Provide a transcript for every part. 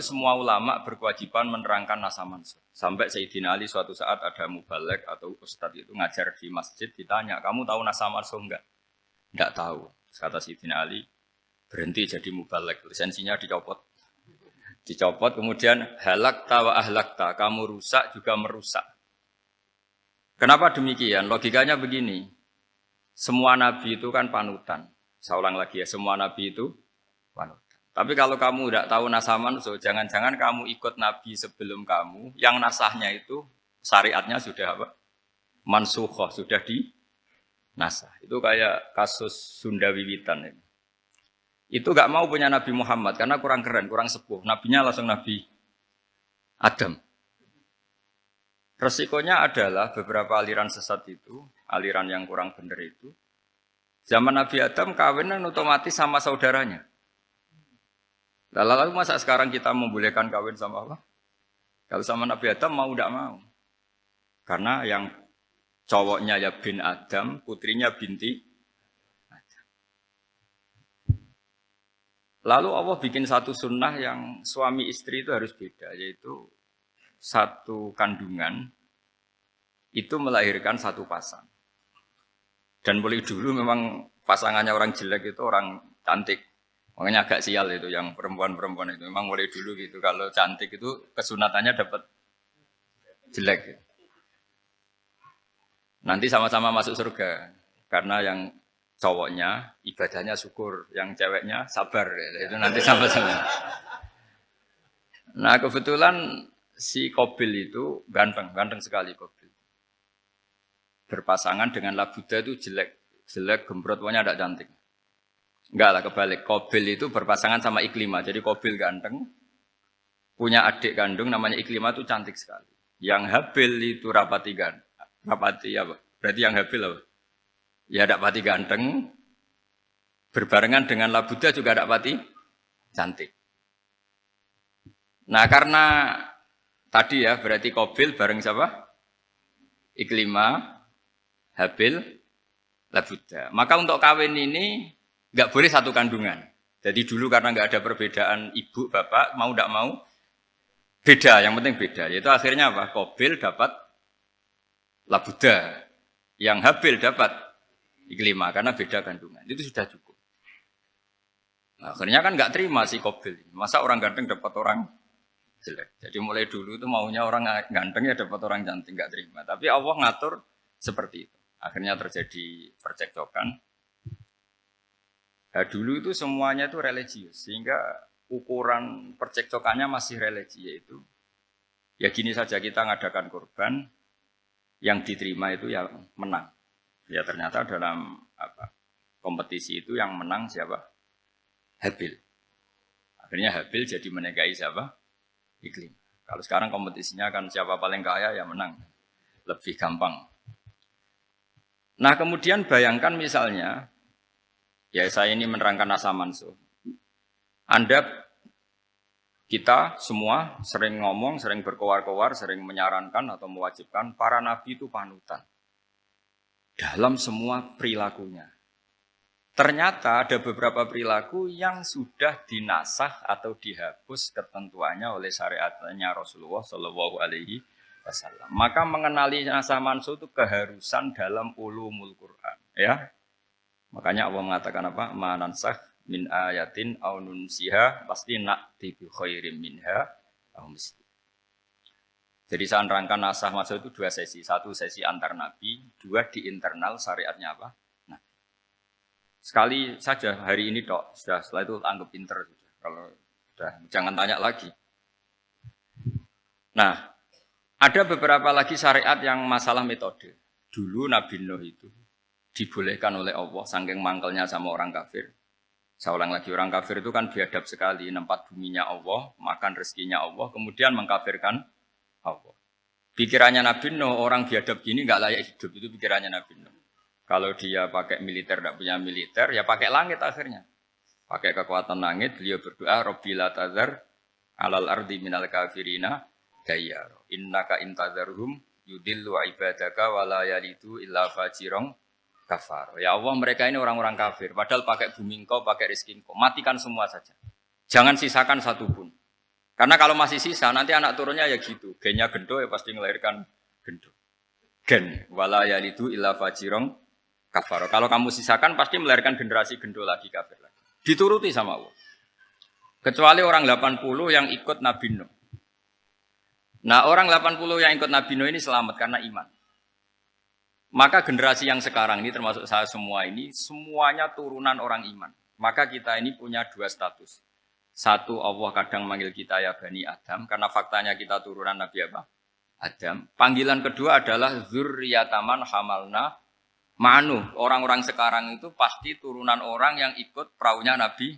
semua ulama berkewajiban menerangkan nasa mansuh. Sampai Sayyidina Ali suatu saat ada mubalek atau ustadz itu ngajar di masjid, ditanya, kamu tahu nasa mansuh enggak? Enggak tahu. Kata Sayyidina Ali, berhenti jadi mubalek, lisensinya dicopot. Dicopot, kemudian halakta wa ahlakta, kamu rusak juga merusak. Kenapa demikian? Logikanya begini, semua nabi itu kan panutan. Saya ulang lagi ya, semua nabi itu panutan. Tapi kalau kamu tidak tahu nasaman, so jangan-jangan kamu ikut nabi sebelum kamu, yang nasahnya itu syariatnya sudah apa? Mansukhoh, sudah di nasah. Itu kayak kasus Sunda Wiwitan ini. Itu gak mau punya Nabi Muhammad karena kurang keren, kurang sepuh. Nabinya langsung Nabi Adam. Resikonya adalah beberapa aliran sesat itu, aliran yang kurang benar itu, zaman Nabi Adam kawinnya otomatis sama saudaranya. Lalu masa sekarang kita membolehkan kawin sama apa? Kalau sama Nabi Adam mau tidak mau. Karena yang cowoknya ya bin Adam, putrinya binti. Lalu Allah bikin satu sunnah yang suami istri itu harus beda, yaitu satu kandungan itu melahirkan satu pasang. Dan mulai dulu memang pasangannya orang jelek itu orang cantik. Makanya agak sial itu yang perempuan-perempuan itu. Memang mulai dulu gitu, kalau cantik itu kesunatannya dapat jelek. Nanti sama-sama masuk surga. Karena yang cowoknya ibadahnya syukur, yang ceweknya sabar, itu nanti sama-sama. Nah kebetulan si Qabil itu ganteng sekali Qabil. Berpasangan dengan Labuda itu jelek gembrot, pokoknya tidak cantik. Enggak lah, kebalik. Qabil itu berpasangan sama Iklimah, jadi Qabil ganteng, punya adik kandung namanya Iklimah itu cantik sekali. Yang Habil itu rapati apa? Berarti yang Habil apa? Ya tidak pati ganteng, berbarengan dengan Labuda juga tidak pati cantik. Nah karena tadi ya berarti Qabil bareng siapa? Iklimah, Habil, Labuda. Maka untuk kawin ini nggak boleh satu kandungan. Jadi dulu karena nggak ada perbedaan ibu bapak, mau tidak mau beda. Yang penting beda. Yaitu akhirnya apa? Qabil dapat Labuda, yang Habil dapat Iklimah karena beda kandungan. Itu sudah cukup. Nah, akhirnya kan nggak terima si Qabil. Masa orang ganteng dapat orang jelek. Jadi mulai dulu itu maunya orang ganteng ya dapat orang cantik, nggak terima. Tapi Allah ngatur seperti itu. Akhirnya terjadi percekcokan. Nah, dulu itu semuanya itu religius, sehingga ukuran percekcokannya masih religi, yaitu ya gini saja, kita ngadakan kurban, yang diterima itu ya menang. Ya ternyata dalam kompetisi itu yang menang siapa? Habil. Akhirnya Habil jadi menikahi siapa? Iklim. Kalau sekarang kompetisinya kan siapa paling kaya ya menang. Lebih gampang. Nah kemudian bayangkan misalnya, ya saya ini menerangkan nasa mansuh. Kita semua sering ngomong, sering berkoar-koar, sering menyarankan atau mewajibkan para nabi itu panutan dalam semua perilakunya. Ternyata ada beberapa perilaku yang sudah dinasah atau dihapus ketentuannya oleh syariatnya Rasulullah Shallallahu Alaihi Wasallam. Maka mengenali nasah mansuh itu keharusan dalam ulumul Quran. Ya, makanya Allah mengatakan apa? Manansah min ayatin au nunsiha pasti na'ti bi khairim minha au misli. Jadi saya nerangkan nasah mansuh itu dua sesi. Satu sesi antar nabi, dua di internal syariatnya apa? Nabi. Sekali saja hari ini tok, sudah setelah itu anggap pinter. Kalau sudah jangan tanya lagi. Nah, ada beberapa lagi syariat yang masalah metode. Dulu Nabi Nuh itu dibolehkan oleh Allah saking mangkelnya sama orang kafir. Saya ulang lagi, orang kafir itu kan biadab sekali, nempat buminya Allah, makan rezekinya Allah, kemudian mengkafirkan Allah. Pikirannya Nabi Nuh, orang biadab gini nggak layak hidup, itu pikirannya Nabi Nuh. Kalau dia pakai militer, tidak punya militer, ya pakai langit akhirnya. Pakai kekuatan langit, beliau berdoa, Rabbi la tazar alal ardi minal kafirina dayyar. Innaka intazarhum yudillu ibadaka wa la yalidu illa fajirong kafar. Ya Allah, mereka ini orang-orang kafir, padahal pakai bumi engkau, pakai rezeki engkau, matikan semua saja. Jangan sisakan satu pun. Karena kalau masih sisa, nanti anak turunnya ya gitu. Gennya gendo ya pasti melahirkan gendo. Gen, wala yalidu illa fajirong kafaro. Kalau kamu sisakan pasti melahirkan generasi gendo lagi kafir lagi. Dituruti sama Allah. Kecuali orang 80 yang ikut Nabi Nuh. Nah orang 80 yang ikut Nabi Nuh ini selamat karena iman. Maka generasi yang sekarang ini termasuk saya semua ini, semuanya turunan orang iman. Maka kita ini punya dua status. Satu, Allah kadang manggil kita ya Bani Adam, karena faktanya kita turunan Nabi apa? Adam. Panggilan kedua adalah Zurriyataman Hamalna Ma'nuh. Orang-orang sekarang itu pasti turunan orang yang ikut perahunya Nabi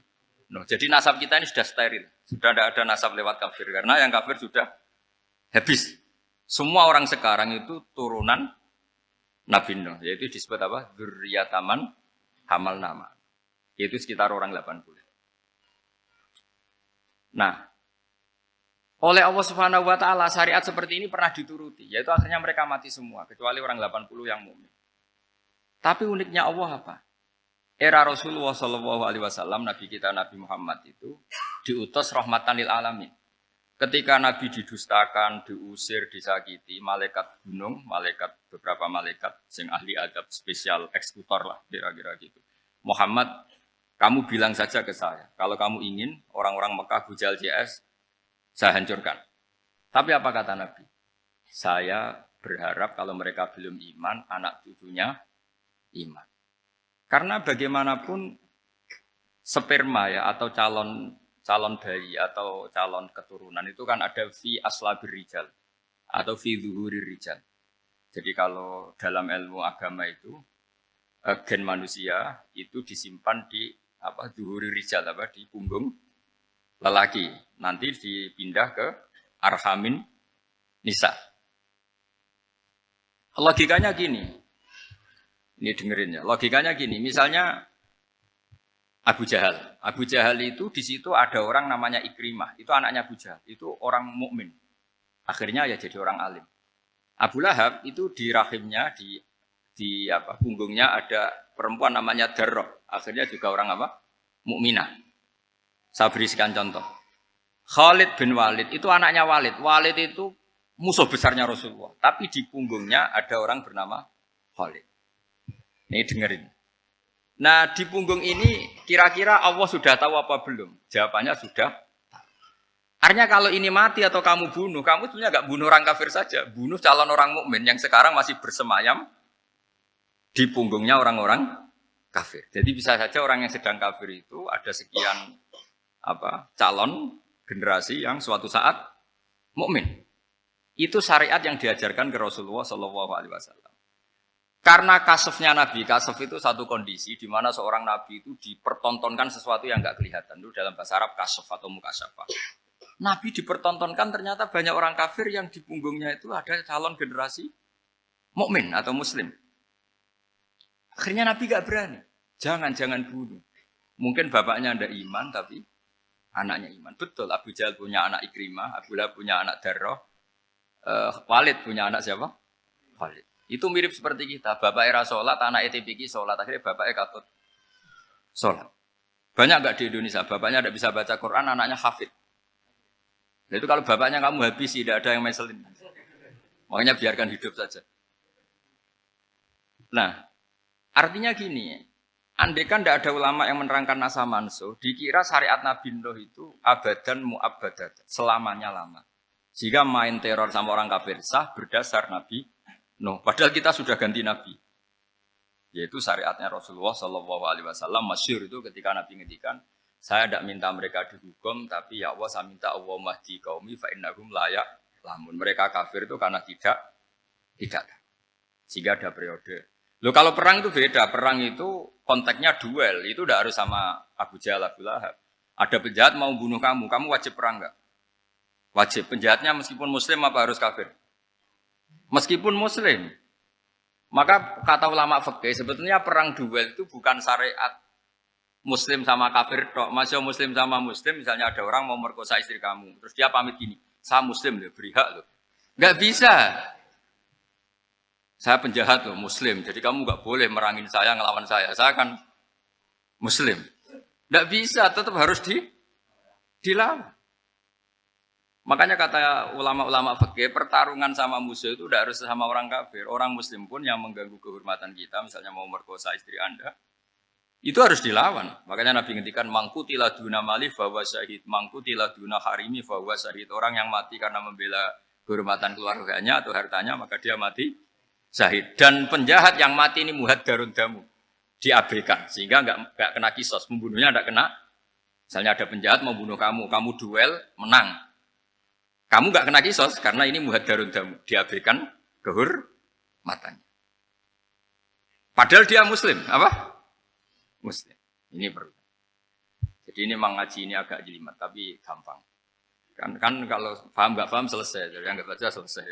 Nuh. Jadi nasab kita ini sudah steril. Sudah tidak ada nasab lewat kafir. Karena yang kafir sudah habis. Semua orang sekarang itu turunan Nabi Nuh. Yaitu disebut apa? Zurriyataman Hamalna Ma'nuh. Yaitu sekitar orang 80. Nah, oleh Allah Subhanahu wa taala syariat seperti ini pernah dituruti, yaitu akhirnya mereka mati semua kecuali orang 80 yang mukmin. Tapi uniknya Allah apa? Era Rasulullah sallallahu alaihi wasallam, nabi kita Nabi Muhammad itu diutus rahmatan lil alamin. Ketika nabi didustakan, diusir, disakiti, malaikat gunung, beberapa malaikat sing ahli adab spesial eksekutor lah kira-kira gitu. Muhammad, kamu bilang saja ke saya, kalau kamu ingin orang-orang Mekah Bujal CS, saya hancurkan. Tapi apa kata Nabi? Saya berharap kalau mereka belum iman, anak cucunya iman. Karena bagaimanapun sperma ya atau calon bayi atau calon keturunan itu kan ada fi aslabir rijal atau fi zuhurir rijal. Jadi kalau dalam ilmu agama itu gen manusia itu disimpan di zuhuri rijal di punggung lelaki, nanti dipindah ke arhamin nisa. Logikanya gini, ini dengerin ya. Logikanya gini, misalnya Abu Jahal itu di situ ada orang namanya Ikrimah, itu anaknya Abu Jahal, itu orang mukmin. Akhirnya ya jadi orang alim. Abu Lahab itu di rahimnya di punggungnya ada perempuan namanya Darrah. Akhirnya juga orang apa? Mukminah. Saya berikan contoh. Khalid bin Walid itu anaknya Walid. Walid itu musuh besarnya Rasulullah. Tapi di punggungnya ada orang bernama Khalid. Ini dengerin. Nah di punggung ini kira-kira Allah sudah tahu apa belum? Jawabannya sudah. Artinya kalau ini mati atau kamu bunuh, kamu sebenarnya nggak bunuh orang kafir saja. Bunuh calon orang mukmin yang sekarang masih bersemayam di punggungnya orang-orang kafir. Jadi bisa saja orang yang sedang kafir itu ada sekian calon generasi yang suatu saat mukmin. Itu syariat yang diajarkan ke Rasulullah Shallallahu Alaihi Wasallam. Karena kasefnya Nabi, kasef itu satu kondisi di mana seorang Nabi itu dipertontonkan sesuatu yang nggak kelihatan. Itu dalam bahasa Arab kasef atau mukasyafah. Nabi dipertontonkan ternyata banyak orang kafir yang di punggungnya itu ada calon generasi mukmin atau muslim. Akhirnya Nabi gak berani. Jangan bunuh. Mungkin bapaknya ada iman, tapi anaknya iman. Betul, Abu Jahal punya anak Ikrimah, Abu Lahab punya anak Darrah, Walid punya anak siapa? Walid. Itu mirip seperti kita. Bapak era sholat, anak ETPK sholat. Akhirnya bapaknya katut sholat. Banyak gak di Indonesia? Bapaknya tidak bisa baca Quran, anaknya hafid. Nah, itu kalau bapaknya kamu habisi, tidak ada yang meselin. Makanya biarkan hidup saja. Nah, artinya gini, andaikan tidak ada ulama yang menerangkan nasa mansuh, dikira syariat Nabi Nuh itu abadan mu'abbadat, selamanya lama. Jika main teror sama orang kafir sah berdasar Nabi Nuh. Padahal kita sudah ganti Nabi. Yaitu syariatnya Rasulullah Shallallahu Alaihi Wasallam masyhur itu ketika Nabi ngendikan, saya tidak minta mereka dihukum, tapi ya Allah saya minta Allah mahdi qaumi fa innahum layak lamun. Mereka kafir itu karena tidak. Sehingga ada periode. Loh kalau perang itu beda, perang itu konteksnya duel, itu tidak harus sama Abu Jahal, Abu Lahab. Ada penjahat mau bunuh kamu wajib perang enggak? Wajib. Penjahatnya meskipun muslim apa harus kafir? Meskipun muslim. Maka kata ulama fikih sebetulnya perang duel itu bukan syariat muslim sama kafir tok. Masih muslim sama muslim, misalnya ada orang mau merkosa istri kamu, terus dia pamit gini, saya muslim loh, beri hak loh. Enggak bisa. Saya penjahat loh, muslim. Jadi kamu nggak boleh merangin saya, ngelawan saya. Saya kan muslim. Nggak bisa, tetap harus dilawan. Makanya kata ulama-ulama fikih, pertarungan sama musuh itu tidak harus sama orang kafir. Orang muslim pun yang mengganggu kehormatan kita, misalnya mau merkosa istri Anda, itu harus dilawan. Makanya Nabi ngendikan mangkutila duna mali fahuwa syahid, mangkutila duna harimi fahuwa syahid. Orang yang mati karena membela kehormatan keluarganya atau hartanya, maka dia mati syahid. Dan penjahat yang mati ini muhaddarun damu, diabaikan sehingga enggak kena kisos, pembunuhnya enggak kena. Misalnya ada penjahat mau bunuh kamu, kamu duel menang. Kamu enggak kena kisos karena ini muhaddarun damu, diabaikan kehormatannya. Padahal dia muslim, apa? Muslim. Ini perlu. Jadi ini memang ngaji ini agak jelimet, tapi gampang. Kan kalau paham nggak paham selesai, jadi anggap aja selesai.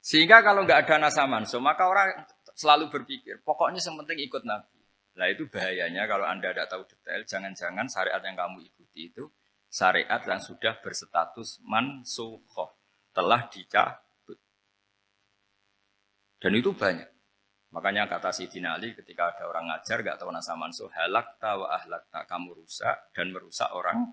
Sehingga kalau nggak ada nasa mansuh, maka orang selalu berpikir, pokoknya yang penting ikut Nabi. Nah itu bahayanya kalau Anda tidak tahu detail, jangan-jangan syariat yang kamu ikuti itu syariat yang sudah berstatus mansukhoh, telah dicabut. Dan itu banyak. Makanya kata Sayyidina Ali ketika ada orang ngajar gak tahu nasa mansuh, halakta wa ahlakta, kamu rusak dan merusak orang